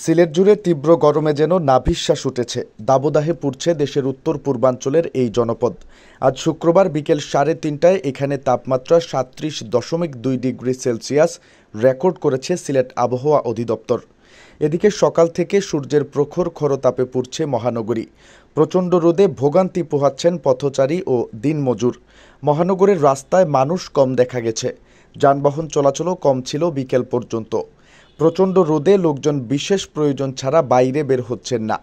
সিলেট জুড়ে তীব্র গরমে যেন নাভিশ্বাস উঠেছে। দাবদাহে পুড়ছে দেশের উত্তর পূর্বাঞ্চলের এই জনপদ। আজ শুক্রবার বিকেল 3:30টায় এখানে তাপমাত্রা 37.2 ডিগ্রি সেলসিয়াস রেকর্ড করেছে সিলেট আবহাওয়া অধিদপ্তর। এদিকে সকাল থেকে সূর্যের প্রখর খরতাপে পুড়ছে মহানগরী। প্রচণ্ড রোদে ভোগান্তি পোহাচ্ছেন পথচারী ও দিনমজুর। মহানগরের রাস্তায় মানুষ কম দেখা গেছে, যানবাহন চলাচলও কম ছিল বিকেল পর্যন্ত। প্রচণ্ড রোদে লোকজন বিশেষ প্রয়োজন ছাড়া বাইরে বের হচ্ছেন না।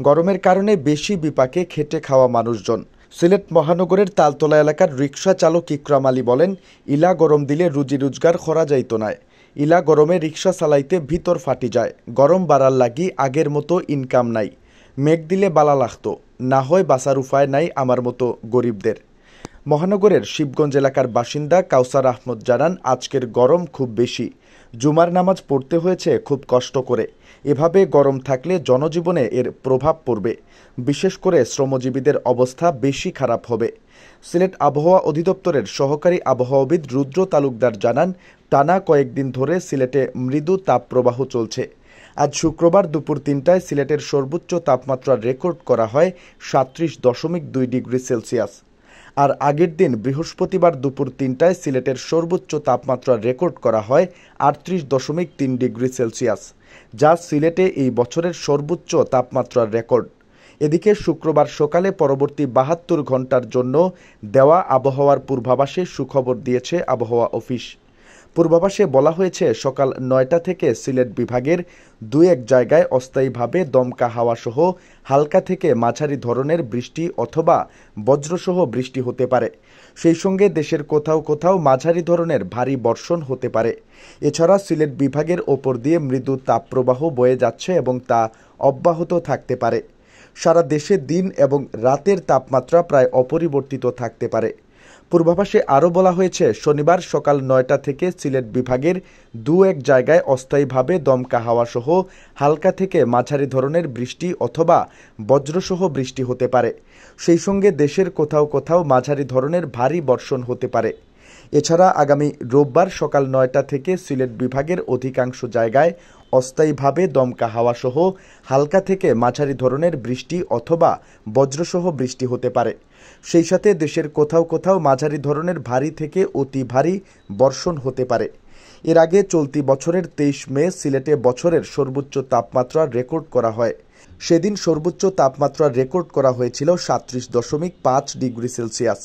গরমের কারণে বেশি বিপাকে খেটে খাওয়া মানুষজন। সিলেট মহানগরের তালতলা এলাকার রিকশা চালক ইকরাম আলী বলেন, ইলা গরম দিলে রুজি রোজগার করা যাইত নাই। ইলা গরমে রিকশা চালাইতে ভিতর ফাটি যায়। গরম বাড়ার লাগি আগের মতো ইনকাম নাই। মেঘ দিলে বালা লাগতো, না হয় বাঁচার উপায় নাই আমার মতো গরিবদের। মহানগরের শিবগঞ্জ এলাকার বাসিন্দা কাউসার আহমদ জানান, আজকের গরম খুব বেশি। জুমার নামাজ পড়তে হয়েছে খুব কষ্ট করে। এভাবে গরম থাকলে জনজীবনে এর প্রভাব পড়বে। বিশেষ করে শ্রমজীবীদের অবস্থা বেশি খারাপ হবে। সিলেট আবহাওয়া অধিদপ্তরের সহকারী আবহাওয়াবিদ রুদ্র তালুকদার জানান, টানা কয়েকদিন ধরে সিলেটে মৃদু তাপপ্রবাহ চলছে। আজ শুক্রবার দুপুর 3টায় সিলেটের সর্বোচ্চ তাপমাত্রা রেকর্ড করা হয় 37.2 ডিগ্রি সেলসিয়াস। আর আগের দিন বৃহস্পতিবার দুপুর 3টায় সিলেটের সর্বোচ্চ তাপমাত্রা রেকর্ড করা হয় 38.3 ডিগ্রি সেলসিয়াস, যা সিলেটে এই বছরের সর্বোচ্চ তাপমাত্রার রেকর্ড। এদিকে শুক্রবার সকালে পরবর্তী 72 ঘন্টার জন্য দেওয়া আবহাওয়ার পূর্বাভাসে সুখবর দিয়েছে আবহাওয়া অফিস। পূর্বাভাসে বলা হয়েছে, সকাল 9টা থেকে সিলেট বিভাগের 2-1 জায়গায় অস্থায়ীভাবে দমকা হাওয়া সহ হালকা থেকে মাঝারি ধরনের বৃষ্টি অথবা বজ্রসহ বৃষ্টি হতে পারে। সেই সঙ্গে দেশের কোথাও কোথাও মাঝারি ধরনের ভারী বর্ষণ হতে পারে। এছাড়া সিলেট বিভাগের ওপর দিয়ে মৃদু তাপপ্রবাহ বয়ে যাচ্ছে এবং তা অব্যাহত থাকতে পারে। সারা দেশে দিন এবং রাতের তাপমাত্রা প্রায় অপরিবর্তিত থাকতে পারে। পূর্বাভাসে আরও বলা হয়েছে, শনিবার সকাল 9টা থেকে সিলেট বিভাগের 2-1 জায়গায় অস্থায়ীভাবে দমকা হাওয়া সহ হালকা থেকে মাঝারি ধরনের বৃষ্টি অথবা বজ্রসহ বৃষ্টি হতে পারে। সেই সঙ্গে দেশের কোথাও কোথাও মাঝারি ধরনের ভারী বর্ষণ হতে পারে। এছাড়া আগামী রোববার সকাল 9টা থেকে সিলেট বিভাগের অধিকাংশ জায়গায় অস্থায়ীভাবে দমকা হাওয়া সহ হালকা থেকে মাঝারি ধরনের বৃষ্টি অথবা বজ্রসহ বৃষ্টি হতে পারে। সেই সাথে দেশের কোথাও কোথাও মাঝারি ধরনের ভারী থেকে অতি ভারী বর্ষণ হতে পারে। এর আগে চলতি বছরের 23 মে সিলেটে বছরের সর্বোচ্চ তাপমাত্রা রেকর্ড করা হয়। সেদিন সর্বোচ্চ তাপমাত্রা রেকর্ড করা হয়েছিল 37.5 ডিগ্রি সেলসিয়াস।